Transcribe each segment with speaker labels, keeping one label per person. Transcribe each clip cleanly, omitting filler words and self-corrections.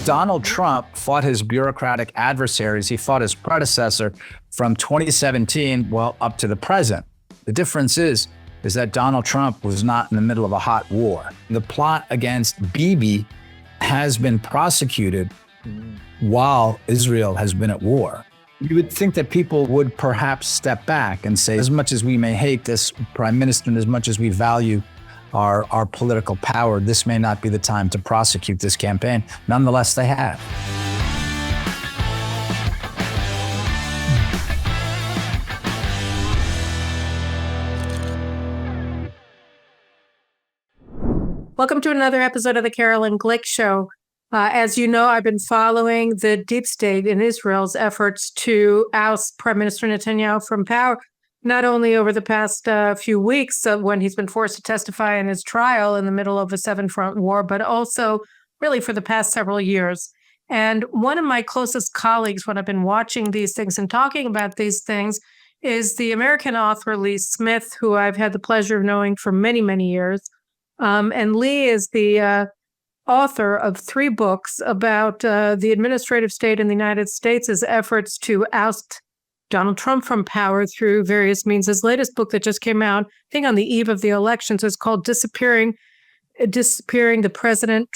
Speaker 1: Donald Trump fought his bureaucratic adversaries. He fought his predecessor from 2017, up to the present. The difference is that Donald Trump was not in the middle of a hot war. The plot against Bibi has been prosecuted while Israel has been at war. You would think that people would perhaps step back and say, as much as we may hate this prime minister and as much as we value our political power, this may not be the time to prosecute this campaign. Nonetheless, they have.
Speaker 2: Welcome to another episode of the Caroline Glick Show. As you know, I've been following the deep state in Israel's efforts to oust Prime Minister Netanyahu from power, not only over the past few weeks when he's been forced to testify in his trial in the middle of a seven-front war, but also really for the past several years. And one of my closest colleagues, when I've been watching these things and talking about these things, is the American author Lee Smith, who I've had the pleasure of knowing for many, many years. And Lee is the author of 3 books about the administrative state in the United States' efforts to oust Donald Trump from power through various means. His latest book that just came out, I think on the eve of the elections, is called Disappearing the President,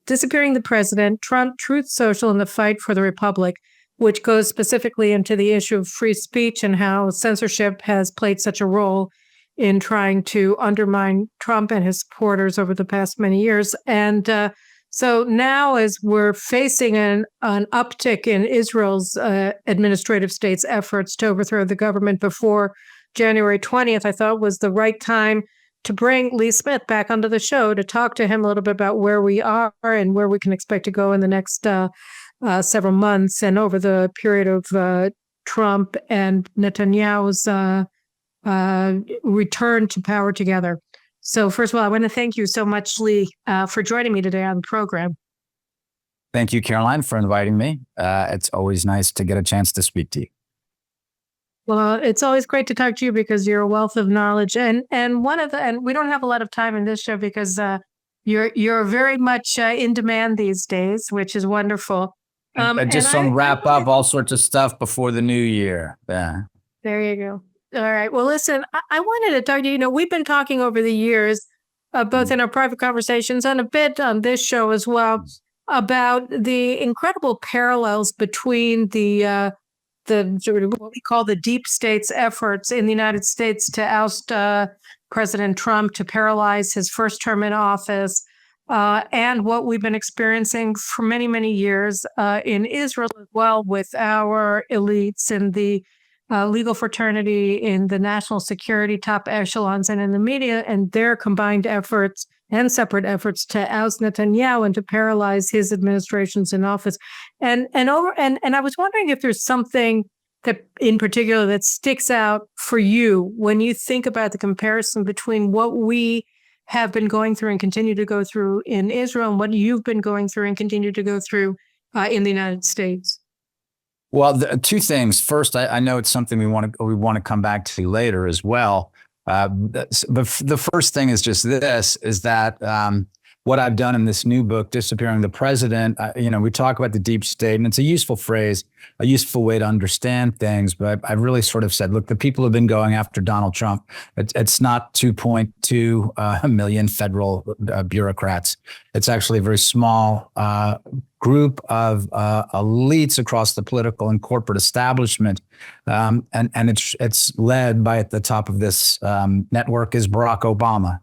Speaker 2: Disappearing the President, Trump, Truth Social, and the Fight for the Republic, which goes specifically into the issue of free speech and how censorship has played such a role in trying to undermine Trump and his supporters over the past many years. And so now, as we're facing an uptick in Israel's administrative state's efforts to overthrow the government before January 20th, I thought was the right time to bring Lee Smith back onto the show to talk to him a little bit about where we are and where we can expect to go in the next several months and over the period of Trump and Netanyahu's return to power together. So first of all, I want to thank you so much, Lee, for joining me today on the program.
Speaker 1: Thank you, Caroline, for inviting me. It's always nice to get a chance to speak to you.
Speaker 2: Well, it's always great to talk to you because you're a wealth of knowledge, and we don't have a lot of time in this show because you're very much in demand these days, which is wonderful.
Speaker 1: Just some wrap up all sorts of stuff before the new year. Yeah.
Speaker 2: There you go. All right. Well, listen, I wanted to talk to you. We've been talking over the years, both in our private conversations and a bit on this show as well, about the incredible parallels between the what we call the deep state's efforts in the United States to oust President Trump, to paralyze his first term in office, and what we've been experiencing for many, many years in Israel as well, with our elites in the legal fraternity, in the national security top echelons, and in the media, and their combined efforts and separate efforts to oust Netanyahu and to paralyze his administrations in office. And I was wondering if there's something that in particular that sticks out for you when you think about the comparison between what we have been going through and continue to go through in Israel and what you've been going through and continue to go through in the United States.
Speaker 1: Well, 2 things. First, I know it's something we want to come back to later as well. But the first thing is just this: is that what I've done in this new book, Disappearing the President. We talk about the deep state, and it's a useful phrase, a useful way to understand things. But I've really sort of said, look, the people who've been going after Donald Trump, it's not 2.2 million federal bureaucrats. It's actually a very small group of elites across the political and corporate establishment, and it's led by, at the top of this network, is Barack Obama.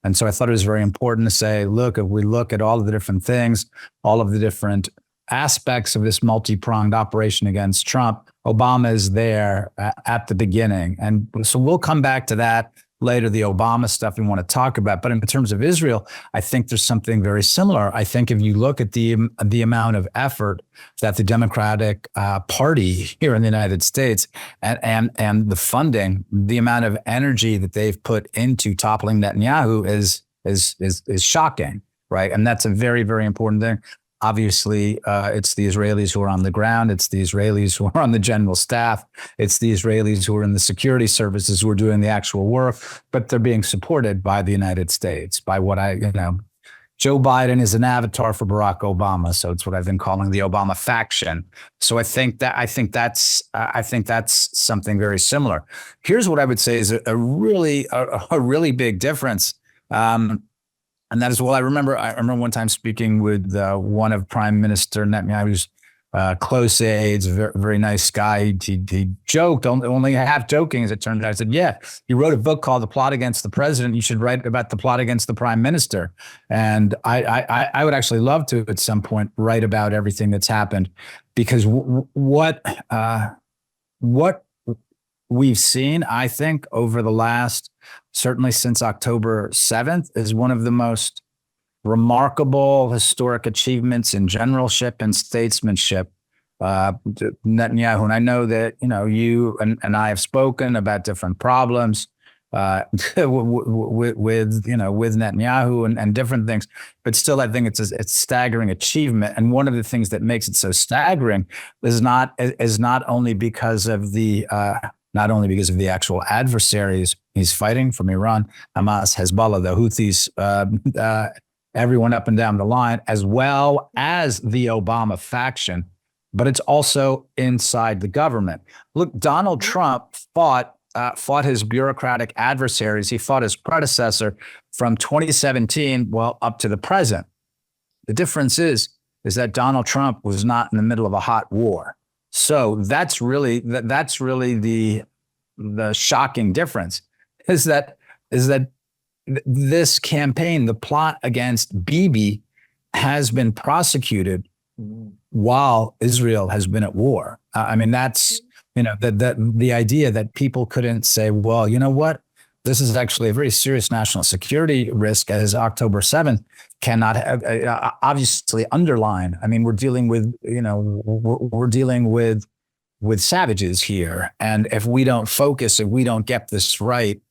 Speaker 1: And so I thought it was very important to say, look, if we look at all of the different things, all of the different aspects of this multi-pronged operation against Trump, Obama is there at the beginning. And so we'll come back to that later, the Obama stuff we want to talk about. But in terms of Israel, I think there's something very similar. I think if you look at the amount of effort that the Democratic Party here in the United States and the funding, the amount of energy that they've put into toppling Netanyahu is shocking, right? And that's a very, very important thing. Obviously, it's the Israelis who are on the ground. It's the Israelis who are on the general staff. It's the Israelis who are in the security services who are doing the actual work, but they're being supported by the United States, by what Joe Biden is an avatar for Barack Obama, so it's what I've been calling the Obama faction. So I think that's something very similar. Here's what I would say is a really big difference, and that is, well, I remember one time speaking with one of Prime Minister Netanyahu's close aides, a very, very nice guy. He joked, only half joking, as it turned out. I said, yeah, he wrote a book called The Plot Against the President. You should write about the plot against the Prime Minister. And I would actually love to, at some point, write about everything that's happened, because what we've seen, I think, over the last, certainly since October 7th, is one of the most remarkable historic achievements in generalship and statesmanship. Netanyahu, and I know that you and I have spoken about different problems with Netanyahu and different things, but still, I think it's a staggering achievement. And one of the things that makes it so staggering is not only because of the actual adversaries he's fighting from Iran, Hamas, Hezbollah, the Houthis, everyone up and down the line, as well as the Obama faction, but it's also inside the government. Look, Donald Trump fought his bureaucratic adversaries. He fought his predecessor from 2017, up to the present. The difference is that Donald Trump was not in the middle of a hot war. So that's really the shocking difference, is that this campaign, the plot against Bibi, has been prosecuted while Israel has been at war. I mean, that's, the idea that people couldn't say, well, you know what, this is actually a very serious national security risk, as October 7th cannot have, obviously underline. I mean, we're dealing with savages here. And if we don't focus, if we don't get this right,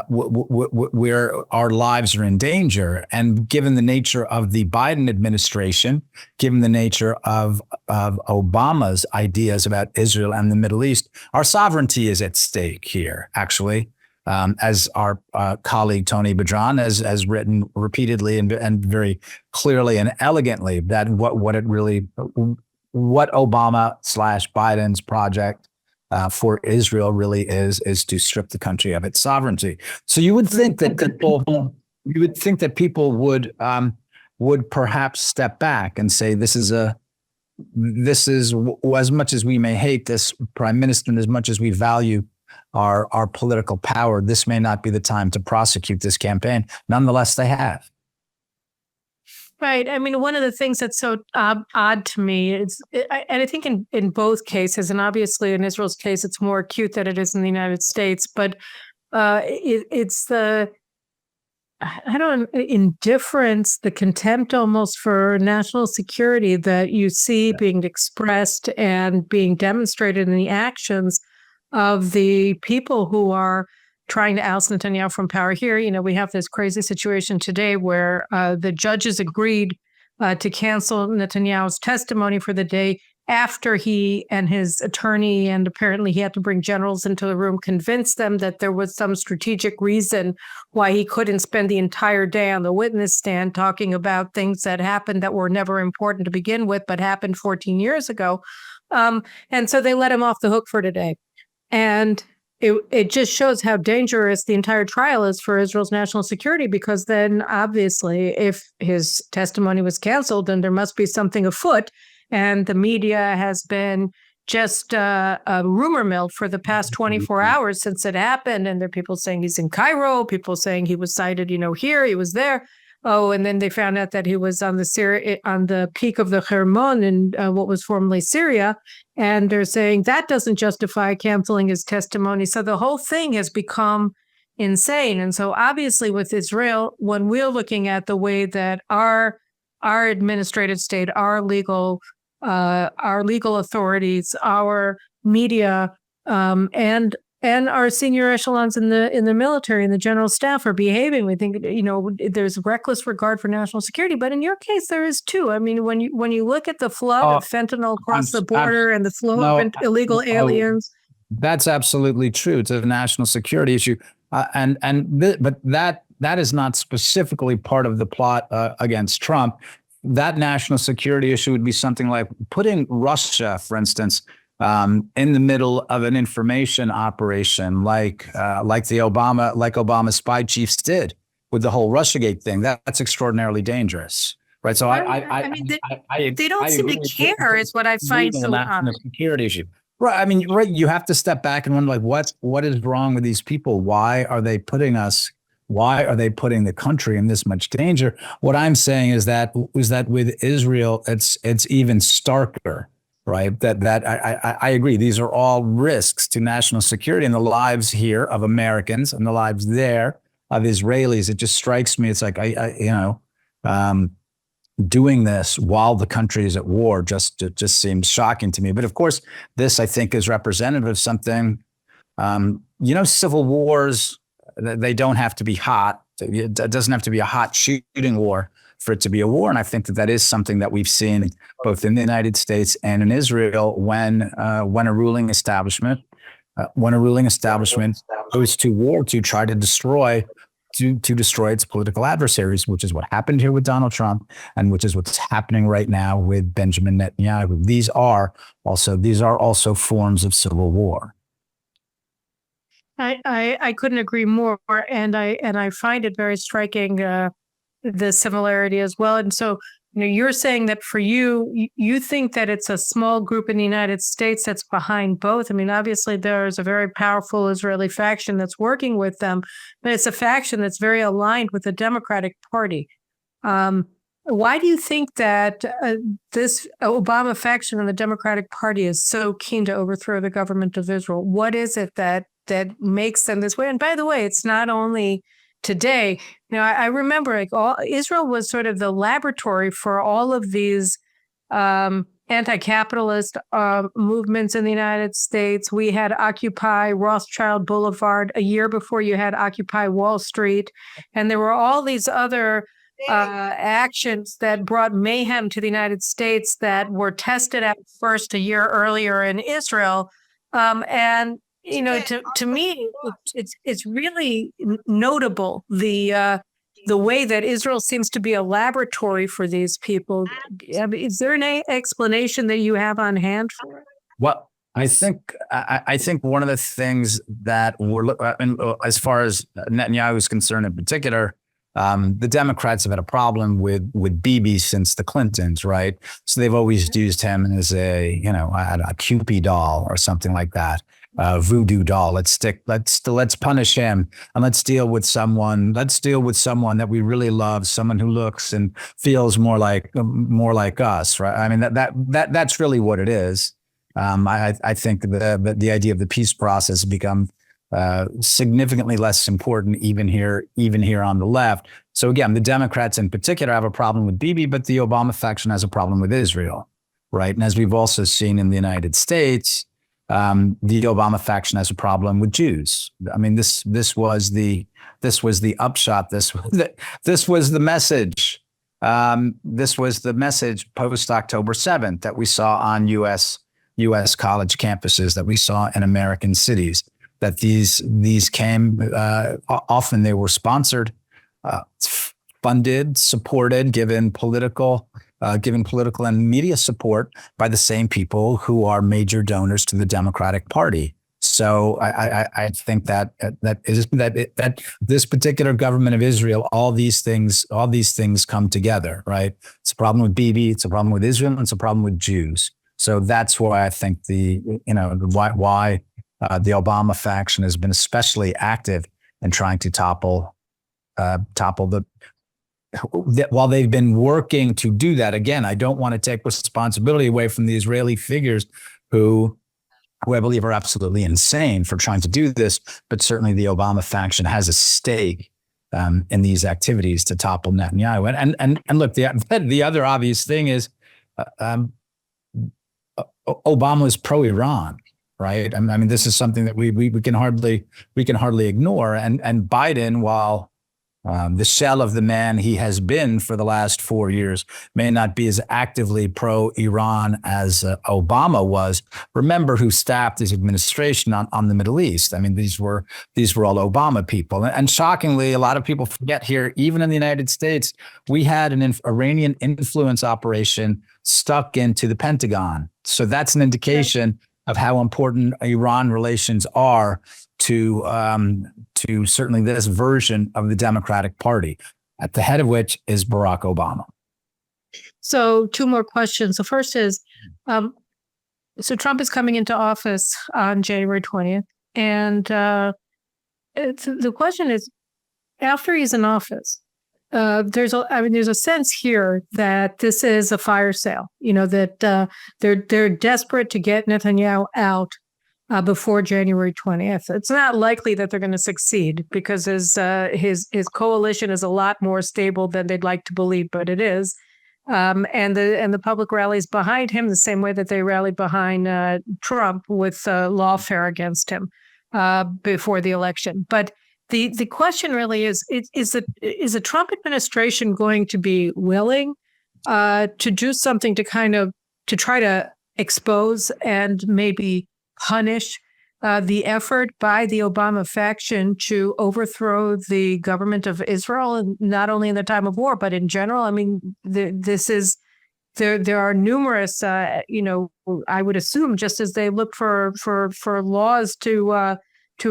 Speaker 1: where our lives are in danger. And given the nature of the Biden administration, given the nature of Obama's ideas about Israel and the Middle East, our sovereignty is at stake here, actually. As our colleague Tony Bedran has written repeatedly and very clearly and elegantly, that what Obama/Biden's project for Israel really is to strip the country of its sovereignty. So you would think that people would perhaps step back and say, this is as much as we may hate this prime minister and as much as we value our political power, this may not be the time to prosecute this campaign. Nonetheless, they have.
Speaker 2: Right. I mean, one of the things that's so odd to me is, and I think in both cases, and obviously in Israel's case, it's more acute than it is in the United States, but it's the, indifference, the contempt almost for national security that you see being expressed and being demonstrated in the actions of the people who are trying to oust Netanyahu from power here. We have this crazy situation today where the judges agreed to cancel Netanyahu's testimony for the day after he and his attorney, and apparently he had to bring generals into the room, convinced them that there was some strategic reason why he couldn't spend the entire day on the witness stand talking about things that happened that were never important to begin with, but happened 14 years ago. And so they let him off the hook for today. And it just shows how dangerous the entire trial is for Israel's national security, because then obviously if his testimony was canceled, then there must be something afoot. And the media has been just a rumor mill for the past 24 hours since it happened. And there are people saying he's in Cairo, people saying he was cited, here, he was there. Oh, and then they found out that he was on the peak of the Hermon in what was formerly Syria. And they're saying that doesn't justify canceling his testimony. So the whole thing has become insane. And so obviously with Israel, when we're looking at the way that our administrative state, our legal authorities, our media, and our senior echelons in the military and the general staff are behaving, we think, there's reckless regard for national security. But in your case, there is too. I mean, when you look at the flood of fentanyl across the border and the flow of illegal aliens.
Speaker 1: That's absolutely true. It's a national security issue. But that is not specifically part of the plot against Trump. That national security issue would be something like putting Russia, for instance, in the middle of an information operation, like Obama spy chiefs did with the whole Russiagate thing. That's extraordinarily dangerous, right? So
Speaker 2: they don't seem to care, is what I find so odd.
Speaker 1: Security issue, right? I mean, right. You have to step back and wonder, like, what is wrong with these people? Why are they putting the country in this much danger? What I'm saying is that with Israel, it's even starker, right? I agree. These are all risks to national security and the lives here of Americans and the lives there of Israelis. It just strikes me. It's like, doing this while the country is at war just seems shocking to me. But of course, this, I think, is representative of something. Civil wars, they don't have to be hot. It doesn't have to be a hot shooting war for it to be a war. And I think that is something that we've seen both in the United States and in Israel when a ruling establishment goes to war to try to destroy its political adversaries, which is what happened here with Donald Trump, and which is what's happening right now with Benjamin Netanyahu. These are also forms of civil war.
Speaker 2: I couldn't agree more, and I find it very striking, the similarity as well. And so, you're saying that for you think that it's a small group in the United States that's behind both. I mean, obviously there's a very powerful Israeli faction that's working with them, but it's a faction that's very aligned with the Democratic Party. Why do you think that this Obama faction and the Democratic Party is so keen to overthrow the government of Israel? What is it that makes them this way? And by the way, it's not only today. I remember Israel was sort of the laboratory for all of these anti-capitalist movements in the United States. We had Occupy Rothschild Boulevard a year before you had Occupy Wall Street. And there were all these other actions that brought mayhem to the United States that were tested at first a year earlier in Israel. To me, it's really notable the way that Israel seems to be a laboratory for these people. Is there an explanation that you have on hand for it?
Speaker 1: Well, I think one of the things that as far as Netanyahu is concerned in particular, the Democrats have had a problem with Bibi since the Clintons, right? So they've always used him as a Cupid doll or something like that. Voodoo doll. Let's punish him and let's deal with someone that we really love, someone who looks and feels more like us, right? I mean, that's really what it is. I think the idea of the peace process has become significantly less important even here on the left. So again, the Democrats in particular have a problem with Bibi, but the Obama faction has a problem with Israel, right? And as we've also seen in the United States, the Obama faction has a problem with Jews. I mean, this was the upshot. This was the message. This was the message post October 7th that we saw on U.S. college campuses, that we saw in American cities. That these came often. They were sponsored, funded, supported, given political and media support by the same people who are major donors to the Democratic Party. So I think that this particular government of Israel, all these things come together, right? It's a problem with Bibi, it's a problem with Israel, and it's a problem with Jews. So that's why I think why the Obama faction has been especially active in trying to topple while they've been working to do that. Again, I don't want to take responsibility away from the Israeli figures who I believe are absolutely insane for trying to do this, but certainly the Obama faction has a stake in these activities to topple Netanyahu. And look, the other obvious thing is Obama is pro-Iran, right? I mean, this is something that we can hardly ignore. And Biden, while The shell of the man he has been for the last 4 years may not be as actively pro-Iran as Obama was. Remember who staffed his administration on the Middle East. I mean, these were all Obama people. And shockingly, a lot of people forget here, even in the United States, we had an Iranian influence operation stuck into the Pentagon. So that's an indication of how important Iran relations are to certainly this version of the Democratic Party, at the head of which is Barack Obama.
Speaker 2: So 2 more questions. The first is, so Trump is coming into office on January 20th. And the question is, after he's in office, there's a sense here that this is a fire sale, that they're desperate to get Netanyahu out before January 20th. It's not likely that they're going to succeed because his coalition is a lot more stable than they'd like to believe, but it is. And the public rallies behind him the same way that they rallied behind Trump with lawfare against him before the election. But the question really is the Trump administration going to be willing to do something to try to expose and maybe punish the effort by the Obama faction to overthrow the government of Israel, and not only in the time of war, but in general? I mean, there are numerous, I would assume, just as they look for laws to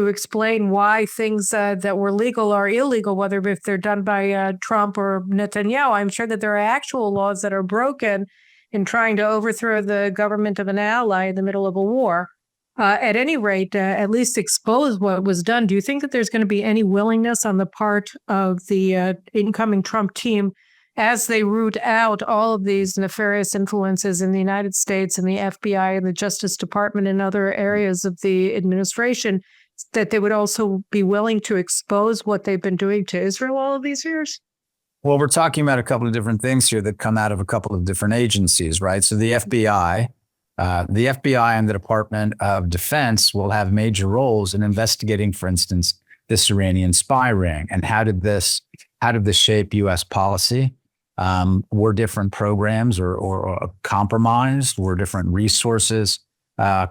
Speaker 2: explain why things that were legal are illegal, whether if they're done by Trump or Netanyahu. I'm sure that there are actual laws that are broken in trying to overthrow the government of an ally in the middle of a war. At any rate, at least expose what was done. Do you think that there's going to be any willingness on the part of the incoming Trump team, as they root out all of these nefarious influences in the United States and the FBI and the Justice Department and other areas of the administration, that they would also be willing to expose what they've been doing to Israel all of these years?
Speaker 1: Well, we're talking about a couple of different things here that come out of a couple of different agencies, right? So the FBI and the Department of Defense will have major roles in investigating, for instance, this Iranian spy ring. And how did this shape U.S. policy? Were different programs or compromised? Were different resources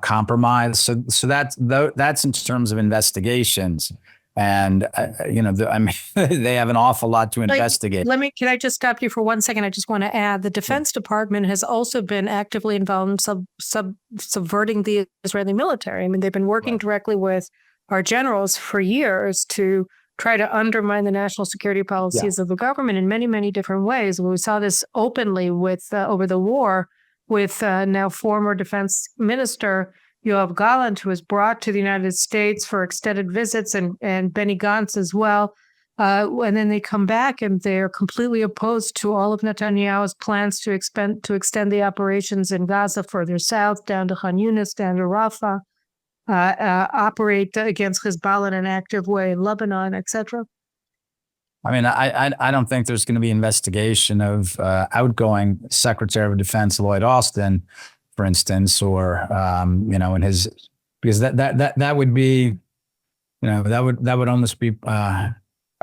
Speaker 1: compromised? So that's in terms of investigations. And, they have an awful lot to investigate.
Speaker 2: Can I just stop you for 1 second? I just want to add the Defense Department has also been actively involved in subverting the Israeli military. I mean, they've been working directly with our generals for years to try to undermine the national security policies of the government in many, many different ways. We saw this openly with over the war with now former defense minister Yoav Gallant, who was brought to the United States for extended visits, and Benny Gantz as well. And then they come back and they're completely opposed to all of Netanyahu's plans to extend the operations in Gaza further south, down to Khan Yunis, down to Rafah, operate against Hezbollah in an active way in Lebanon, etc.
Speaker 1: I mean, I don't think there's going to be investigation of outgoing Secretary of Defense Lloyd Austin, for instance, or in his, because that would be, that would almost be,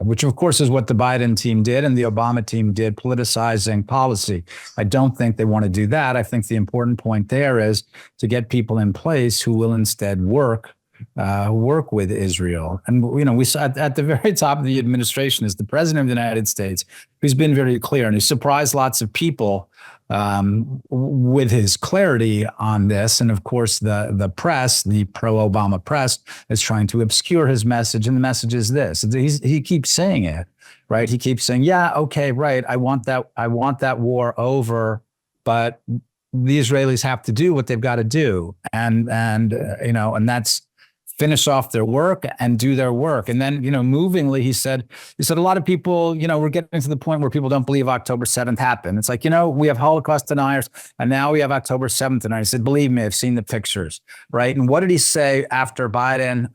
Speaker 1: which of course is what the Biden team did and the Obama team did, politicizing policy. I don't think they want to do that. I think the important point there is to get people in place who will instead work with Israel. And, we saw at the very top of the administration is the president of the United States, who's been very clear and who surprised lots of people with his clarity on this. And of course, the press, the pro-Obama press, is trying to obscure his message. And the message is this: he keeps saying it, right? He keeps saying, "Yeah, okay, right. I want that war over, but the Israelis have to do what they've got to do, and that's finish off their work and do their work." And then, movingly, he said a lot of people, we're getting to the point where people don't believe October 7th happened. It's like, we have Holocaust deniers and now we have October 7th deniers. He said, believe me, I've seen the pictures, right? And what did he say after Biden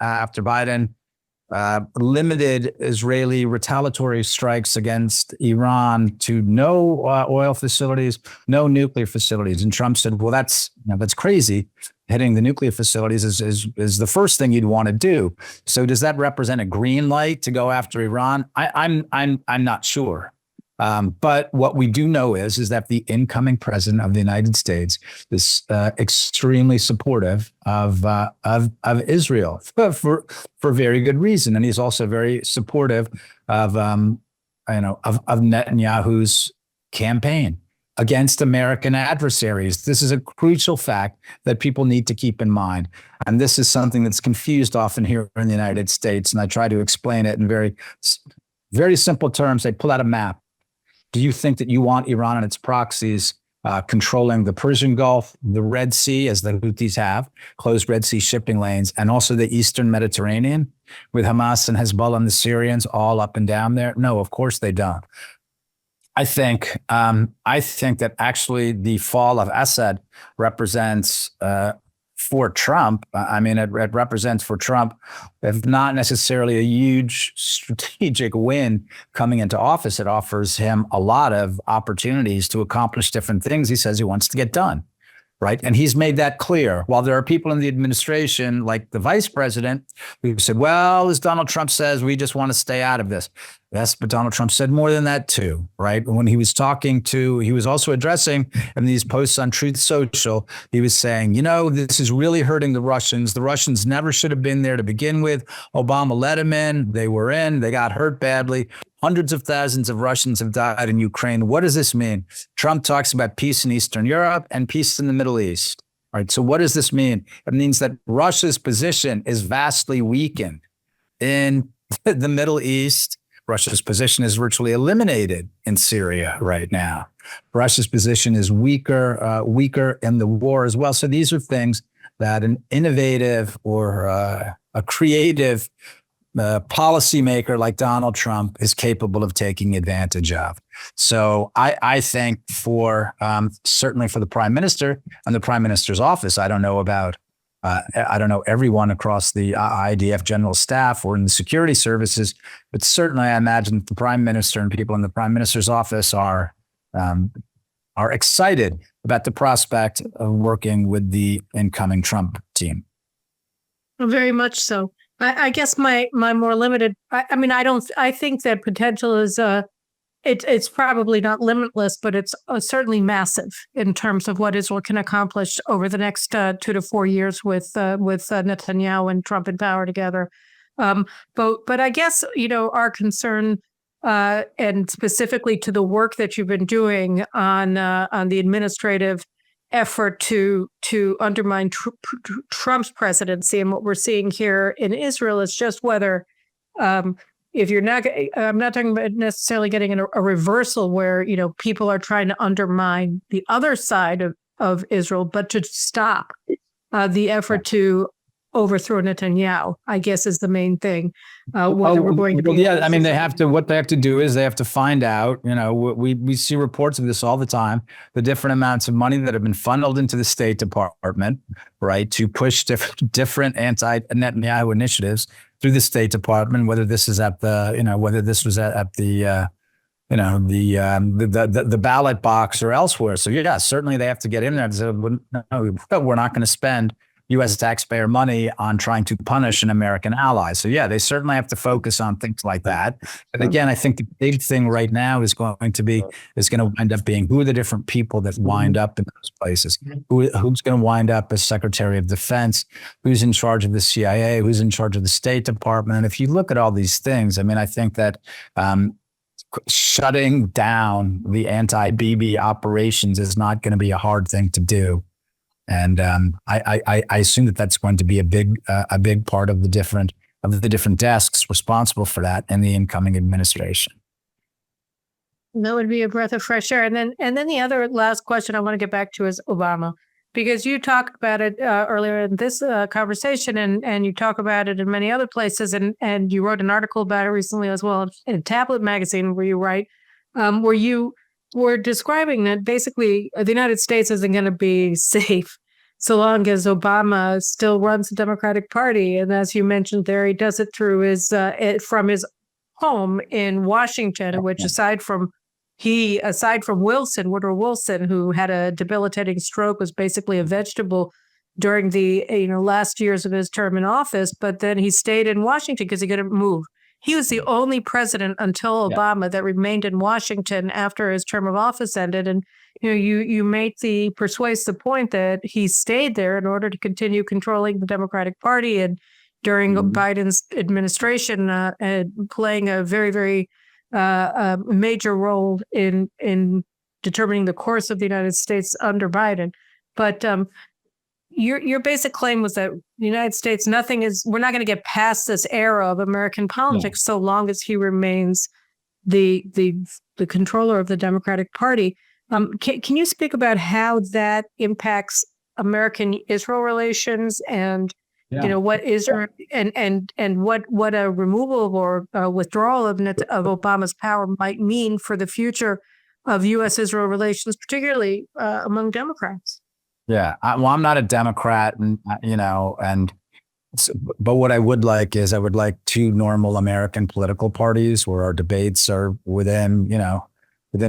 Speaker 1: limited Israeli retaliatory strikes against Iran to no oil facilities, no nuclear facilities. And Trump said, "Well, that's crazy. Hitting the nuclear facilities is the first thing you'd want to do." So, does that represent a green light to go after Iran? I'm not sure. But what we do know is that the incoming president of the United States is extremely supportive of Israel for very good reason, and he's also very supportive of Netanyahu's campaign against American adversaries. This is a crucial fact that people need to keep in mind, and this is something that's confused often here in the United States. And I try to explain it in very simple terms. They pull out a map. Do you think that you want Iran and its proxies controlling the Persian Gulf, the Red Sea, as the Houthis have, closed Red Sea shipping lanes, and also the Eastern Mediterranean with Hamas and Hezbollah and the Syrians all up and down there? No, of course they don't. I think that actually the fall of Assad represents for Trump, it represents for Trump, if not necessarily a huge strategic win coming into office, it offers him a lot of opportunities to accomplish different things he says he wants to get done, right? And he's made that clear. While there are people in the administration, like the vice president, who said, well, as Donald Trump says, we just want to stay out of this. Yes, but Donald Trump said more than that too, right? When he was he was also addressing in these posts on Truth Social, he was saying, this is really hurting the Russians. The Russians never should have been there to begin with. Obama let them in. They were in. They got hurt badly. Hundreds of thousands of Russians have died in Ukraine. What does this mean? Trump talks about peace in Eastern Europe and peace in the Middle East. All right. So what does this mean? It means that Russia's position is vastly weakened in the Middle East. Russia's position is virtually eliminated in Syria right now. Russia's position is weaker in the war as well. So these are things that an innovative or a creative policymaker like Donald Trump is capable of taking advantage of. So I think certainly for the prime minister and the prime minister's office, I don't know everyone across the IDF general staff or in the security services, but certainly I imagine the prime minister and people in the prime minister's office are excited about the prospect of working with the incoming Trump team.
Speaker 2: Very much so. I guess my more limited. I think that potential is it's probably not limitless, but it's certainly massive in terms of what Israel can accomplish over the next 2 to 4 years with Netanyahu and Trump in power together. But I guess our concern and specifically to the work that you've been doing on the administrative effort to undermine Trump's presidency, and what we're seeing here in Israel is just whether. If you're not, I'm not talking about necessarily getting a reversal where, people are trying to undermine the other side of Israel, but to stop the effort to overthrow Netanyahu, I guess, is the main thing. Whether we're going to be.
Speaker 1: Yeah, what they have to do is they have to find out, we see reports of this all the time, the different amounts of money that have been funneled into the State Department, right, to push different anti-Netanyahu initiatives through the State Department, whether this is at the, whether this was at the, the ballot box or elsewhere. So yeah, certainly they have to get in there and say, no, we're not going to spend U.S. taxpayer money on trying to punish an American ally. So yeah, they certainly have to focus on things like that. But again, I think the big thing right now is going to wind up being who are the different people that wind up in those places? Who's going to wind up as Secretary of Defense? Who's in charge of the CIA? Who's in charge of the State Department? And if you look at all these things, I think that shutting down the anti-Bibi operations is not going to be a hard thing to do. And I assume that that's going to be a big part of the different desks responsible for that in the incoming administration.
Speaker 2: That would be a breath of fresh air. And then the other last question I want to get back to is Obama, because you talked about it earlier in this conversation, and you talk about it in many other places, and you wrote an article about it recently as well in Tablet magazine, where you write, where you were describing that basically the United States isn't going to be safe so long as Obama still runs the Democratic Party. And as you mentioned there, he does it through his from his home in Washington, which aside from Wilson, Woodrow Wilson, who had a debilitating stroke, was basically a vegetable during the last years of his term in office. But then he stayed in Washington because he couldn't move. He was the only president until Obama that remained in Washington after his term of office ended. And you make the persuasive point that he stayed there in order to continue controlling the Democratic Party, and during Biden's administration, playing a very, very major role in determining the course of the United States under Biden. But your basic claim was that the United States, we're not going to get past this era of American politics so long as he remains the controller of the Democratic Party. Can you speak about how that impacts American-Israel relations, and what Israel and what a removal or withdrawal of Obama's power might mean for the future of U.S.-Israel relations, particularly among Democrats?
Speaker 1: Yeah, I'm not a Democrat, but what I would like is two normal American political parties where our debates are within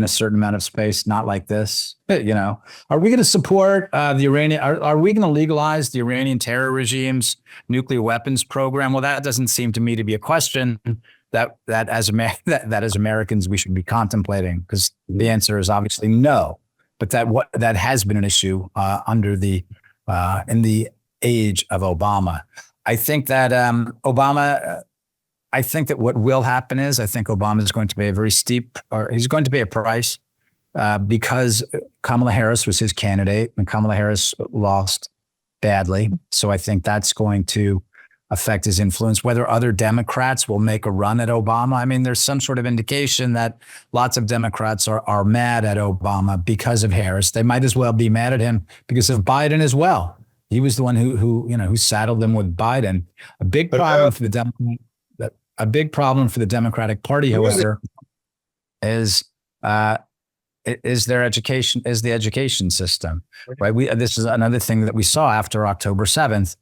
Speaker 1: a certain amount of space, not like this. Are we going to support the Iranian? Are we going to legalize the Iranian terror regime's nuclear weapons program? Well, that doesn't seem to me to be a question that as Americans we should be contemplating, because the answer is obviously no. But that has been an issue in the age of Obama. I think that I think that what will happen is Obama is going to pay he's going to pay a price because Kamala Harris was his candidate, and Kamala Harris lost badly. So I think that's going to affect his influence. Whether other Democrats will make a run at Obama, I mean, there's some sort of indication that lots of Democrats are mad at Obama because of Harris. They might as well be mad at him because of Biden as well. He was the one who saddled them with Biden. A big problem for the Democratic Party, however, is the education system. Right? This is another thing that we saw after October 7th.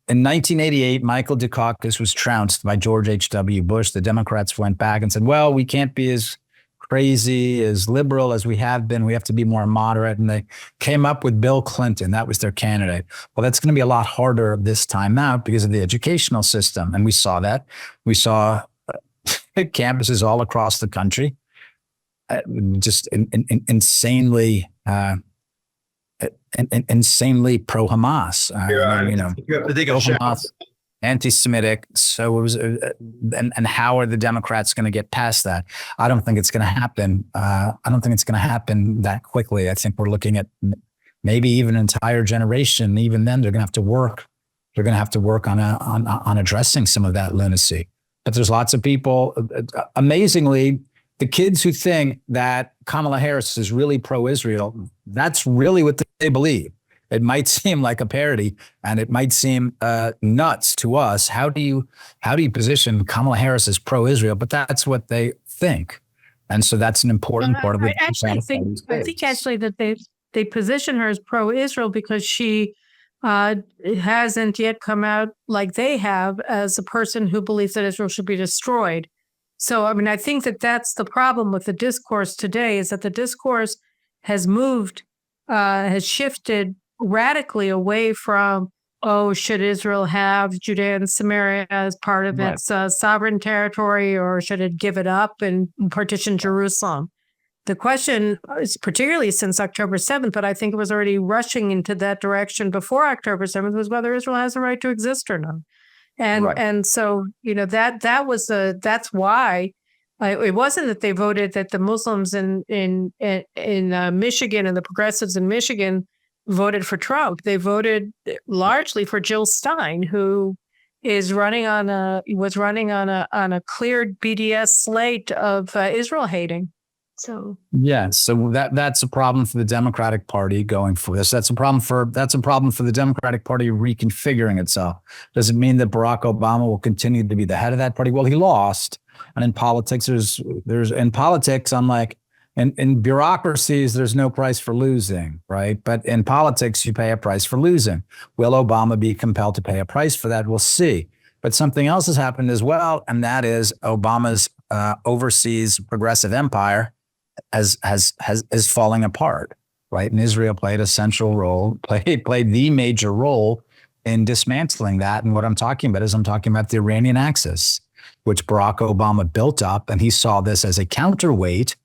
Speaker 1: In 1988, Michael Dukakis was trounced by George H.W. Bush. The Democrats went back and said, well, we can't be as crazy, as liberal as we have been. We have to be more moderate. And they came up with Bill Clinton. That was their candidate. Well, that's going to be a lot harder this time out because of the educational system. And we saw that. We saw campuses all across the country just insanely pro-Hamas.
Speaker 3: You have to take a
Speaker 1: Hamas, anti-Semitic. So it was, and how are the Democrats going to get past that? I don't think it's going to happen. I don't think it's going to happen that quickly. I think we're looking at maybe even an entire generation. Even then, they're going to have to work. They're going to have to work on addressing some of that lunacy. But there's lots of people, amazingly, the kids who think that Kamala Harris is really pro-Israel, that's really what they believe. It might seem like a parody, and it might seem nuts to us. How do you position Kamala Harris as pro-Israel? But that's what they think, and so that's an important part of it.
Speaker 2: I think actually that they position her as pro-Israel because she hasn't yet come out like they have as a person who believes that Israel should be destroyed. So, I mean, I think that that's the problem with the discourse today, is that the discourse has shifted radically away from, should Israel have Judea and Samaria as part of its sovereign territory, or should it give it up and partition Jerusalem? The question is, particularly since October 7th, but I think it was already rushing into that direction before October 7th, was whether Israel has a right to exist or not. And so, that's why it wasn't that they voted, that the Muslims in Michigan and the progressives in Michigan voted for Trump. They voted largely for Jill Stein, who was running on a cleared BDS slate of Israel hating. So that's a problem for the Democratic Party going for this. That's a problem for the Democratic Party reconfiguring itself. Does it mean that Barack Obama will continue to be the head of that party? Well, he lost, and in politics, unlike
Speaker 1: In bureaucracies, there's no price for losing, right? But in politics, you pay a price for losing. Will Obama be compelled to pay a price for that? We'll see. But something else has happened as well, and that is Obama's overseas progressive empire is falling apart, right? And Israel played a central role, played the major role in dismantling that. And what I'm talking about is I'm talking about the Iranian axis, which Barack Obama built up, and he saw this as a counterweight,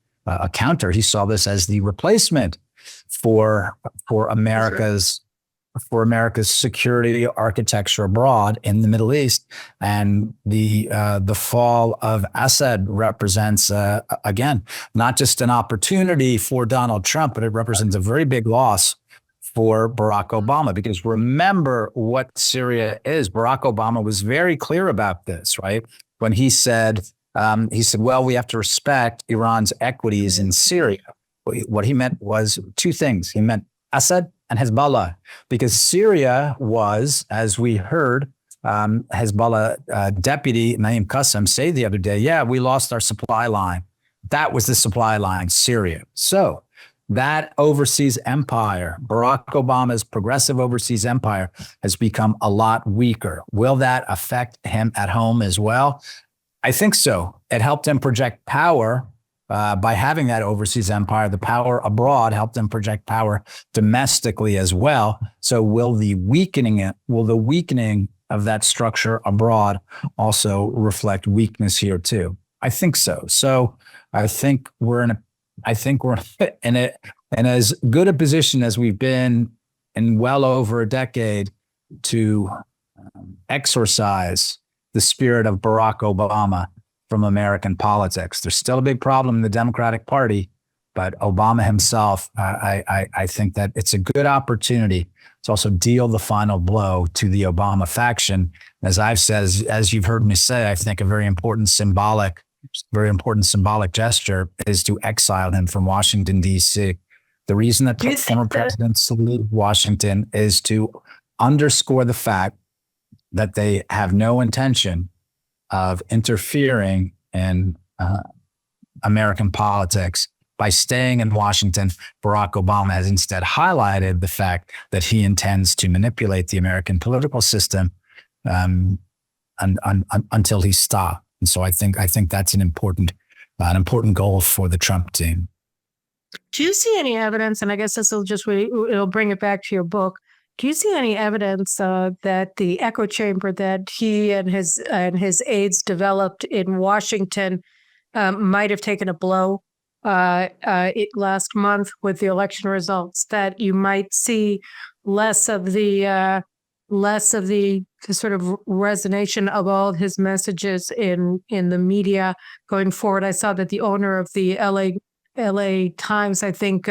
Speaker 1: he saw this as the replacement for America's security architecture abroad in the Middle East. And the fall of Assad represents, again, not just an opportunity for Donald Trump, but it represents a very big loss for Barack Obama. Because remember what Syria is. Barack Obama was very clear about this, right? When he said, well, we have to respect Iran's equities in Syria. What he meant was two things. He meant Assad and Hezbollah, because Syria was, as we heard, Hezbollah deputy Naim Qassem say the other day, yeah, we lost our supply line. That was the supply line, Syria. So that overseas empire, Barack Obama's progressive overseas empire, has become a lot weaker. Will that affect him at home as well? I think so. It helped him project power by having that overseas empire. The power abroad helped him project power domestically as well. So will the weakening of that structure abroad also reflect weakness here too? I think so. So I think we're in as good a position as we've been in well over a decade to exorcise the spirit of Barack Obama from American politics. There's still a big problem in the Democratic Party, but Obama himself, I think that it's a good opportunity to also deal the final blow to the Obama faction. As I've said, as you've heard me say, I think a very important symbolic gesture is to exile him from Washington, D.C. The reason that former presidents leave Washington is to underscore the fact that they have no intention of interfering in American politics. By staying in Washington, Barack Obama has instead highlighted the fact that he intends to manipulate the American political system until he stops. And so I think that's an important goal for the Trump team.
Speaker 2: Do you see any evidence, and I guess this will it'll bring it back to your book, do you see any evidence that the echo chamber that he and his aides developed in Washington might have taken a blow last month with the election results? That you might see less of the sort of resonation of all of his messages in the media going forward. I saw that the owner of the LA Times, I think,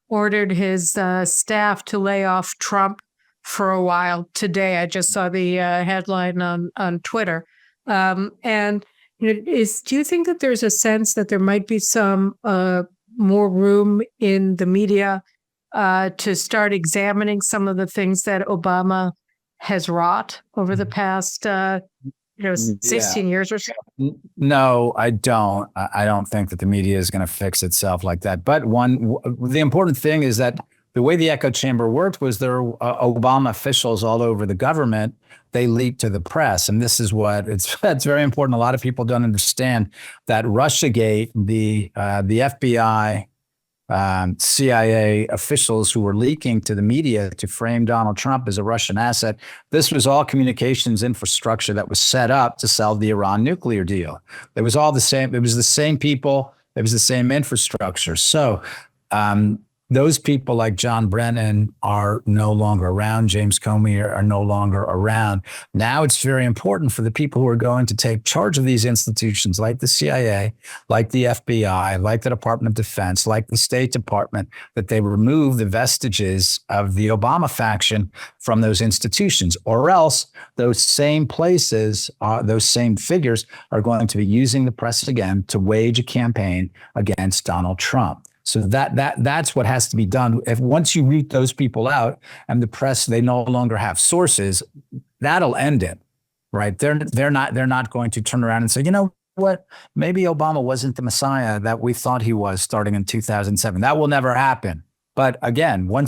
Speaker 2: ordered his staff to lay off Trump for a while today. I just saw the headline on Twitter. And do you think that there's a sense that there might be some more room in the media to start examining some of the things that Obama has wrought over the past 16 years or so?
Speaker 1: No, I don't. I don't think that the media is going to fix itself like that. But the important thing is that the way the echo chamber worked was there were Obama officials all over the government. They leaked to the press. And this is it's very important. A lot of people don't understand that Russiagate, the FBI, CIA officials who were leaking to the media to frame Donald Trump as a Russian asset. This was all communications infrastructure that was set up to sell the Iran nuclear deal. It was all the same. It was the same people. It was the same infrastructure. So those people like John Brennan are no longer around. James Comey are no longer around. Now it's very important for the people who are going to take charge of these institutions like the CIA, like the FBI, like the Department of Defense, like the State Department, that they remove the vestiges of the Obama faction from those institutions, or else those same places, those same figures are going to be using the press again to wage a campaign against Donald Trump. So that's what has to be done. If once you root those people out and the press, they no longer have sources, that'll end it, right? They're not going to turn around and say, what? Maybe Obama wasn't the Messiah that we thought he was starting in 2007. That will never happen. But again, their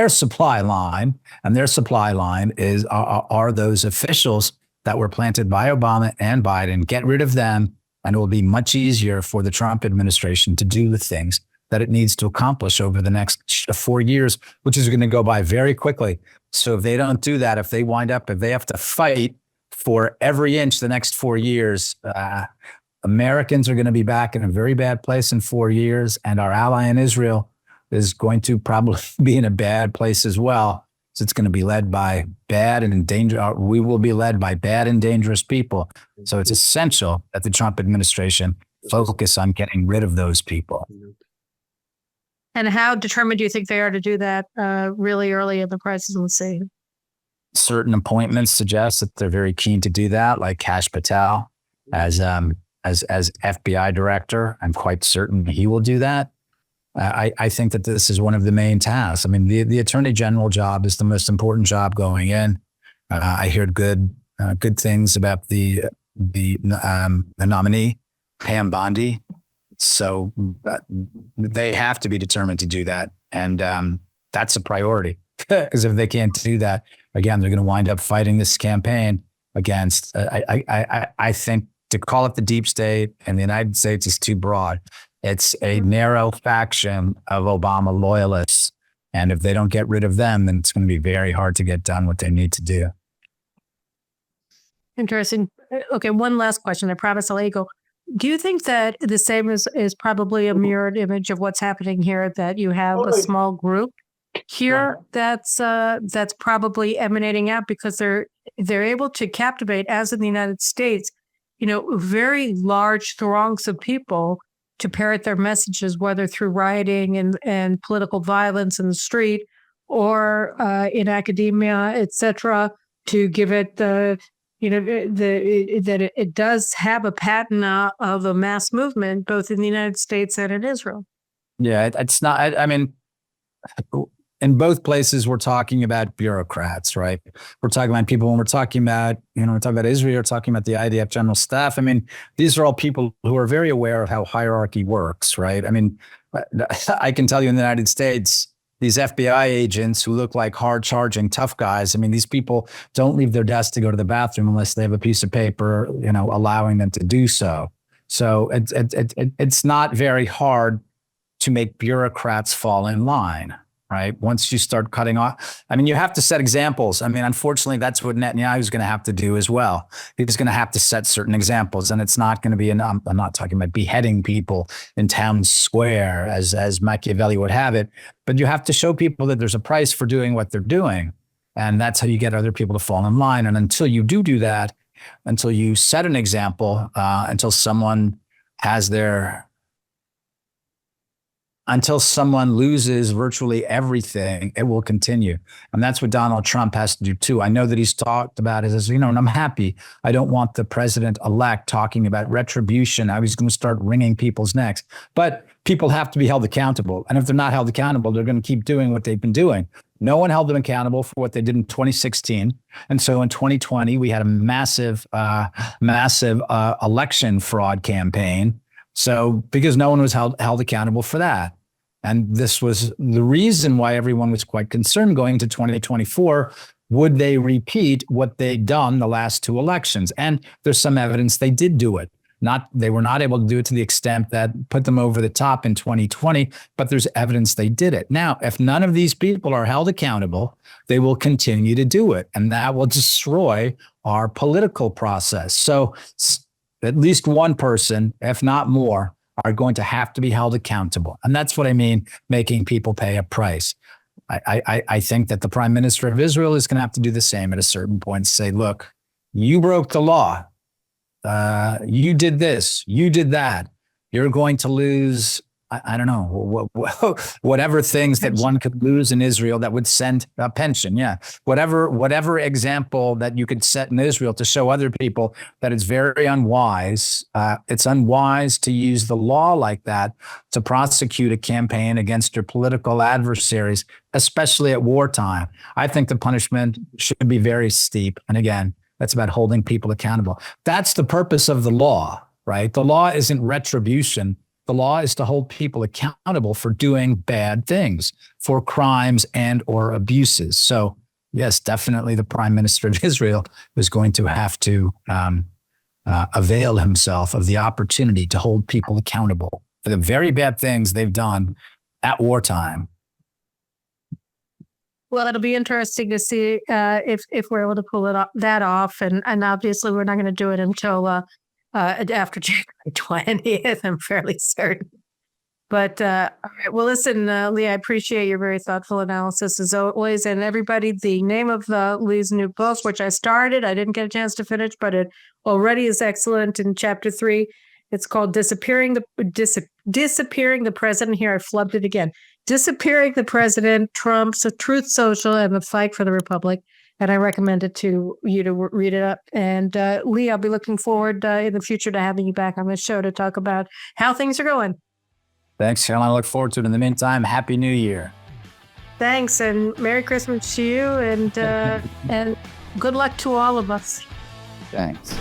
Speaker 1: supply line, and their supply line are those officials that were planted by Obama and Biden. Get rid of them, and it will be much easier for the Trump administration to do the things that it needs to accomplish over the next 4 years, which is going to go by very quickly. So if they don't do that, if they have to fight for every inch the next 4 years, Americans are going to be back in a very bad place in 4 years, and our ally in Israel is going to probably be in a bad place as well. So it's going to be led by we will be led by bad and dangerous people. So it's essential that the Trump administration focus on getting rid of those people.
Speaker 2: And how determined do you think they are to do that really early in the crisis? Let's see.
Speaker 1: Certain appointments suggest that they're very keen to do that, like Kash Patel as FBI director. I'm quite certain he will do that. I think that this is one of the main tasks. I mean, the Attorney General job is the most important job going in. I heard good things about the nominee, Pam Bondi. So they have to be determined to do that, and that's a priority. Because if they can't do that, again, they're going to wind up fighting this campaign against. I think to call it the deep state in the United States is too broad. It's a narrow faction of Obama loyalists. And if they don't get rid of them, then it's going to be very hard to get done what they need to do.
Speaker 2: Interesting. Okay, one last question. I promise I'll let you go. Do you think that the same is probably a mirrored image of what's happening here, that you have a small group here that's probably emanating out because they're able to captivate, as in the United States, very large throngs of people to parrot their messages, whether through rioting and political violence in the street or in academia, et cetera, to give it that it does have a pattern of a mass movement, both in the United States and in Israel.
Speaker 1: Yeah, it's not, I mean, in both places, we're talking about bureaucrats, right? We're talking about people when we're talking about, we're talking about Israel, we're talking about the IDF general staff. I mean, these are all people who are very aware of how hierarchy works, right? I mean, I can tell you in the United States, these FBI agents who look like hard charging tough guys. I mean, these people don't leave their desk to go to the bathroom unless they have a piece of paper, allowing them to do so. So it's not very hard to make bureaucrats fall in line. Right. Once you start cutting off, I mean, you have to set examples. I mean, unfortunately, that's what Netanyahu is going to have to do as well. He's going to have to set certain examples, and it's not going to be I'm not talking about beheading people in town square as Machiavelli would have it, but you have to show people that there's a price for doing what they're doing. And that's how you get other people to fall in line. And until you do that, until you set an example, until someone loses virtually everything, it will continue. And that's what Donald Trump has to do too. I know that he's talked about it as, and I'm happy. I don't want the president-elect talking about retribution, how he's going to start wringing people's necks. But people have to be held accountable. And if they're not held accountable, they're going to keep doing what they've been doing. No one held them accountable for what they did in 2016. And so in 2020, we had a massive election fraud campaign. So because no one was held accountable for that. And this was the reason why everyone was quite concerned going to 2024. Would they repeat what they'd done the last two elections? And there's some evidence they did do it. They were not able to do it to the extent that put them over the top in 2020, but there's evidence they did it. Now, if none of these people are held accountable, they will continue to do it. And that will destroy our political process. So at least one person, if not more, are going to have to be held accountable. And that's what I mean, making people pay a price. I think that the prime minister of Israel is going to have to do the same at a certain point, say, look, you broke the law. You did this, you did that. You're going to lose, I don't know, whatever things that one could lose in Israel that would send a pension. Yeah. Whatever example that you could set in Israel to show other people that it's very unwise. It's unwise to use the law like that to prosecute a campaign against your political adversaries, especially at wartime. I think the punishment should be very steep. And again, That's about holding people accountable. That's the purpose of the law, right? The law isn't retribution. The law is to hold people accountable for doing bad things, for crimes and or abuses. So yes, definitely the prime minister of Israel is going to have to avail himself of the opportunity to hold people accountable for the very bad things they've done at wartime.
Speaker 2: Well, it'll be interesting to see if we're able to pull that off, and obviously we're not going to do it until after January 20th. I'm fairly certain. But all right, well, listen, Lee, I appreciate your very thoughtful analysis as always, and everybody. The name of Lee's new book, which I started, I didn't get a chance to finish, but it already is excellent. In chapter 3, it's called "Disappearing the President." Here, I flubbed it again. Disappearing the President, Trump's Truth Social, and the Fight for the Republic. And I recommend it to you to read it up. And Lee, I'll be looking forward in the future to having you back on the show to talk about how things are going.
Speaker 1: Thanks, Caroline. I look forward to it. In the meantime, Happy New Year.
Speaker 2: Thanks, and Merry Christmas to you, and good luck to all of us.
Speaker 1: Thanks.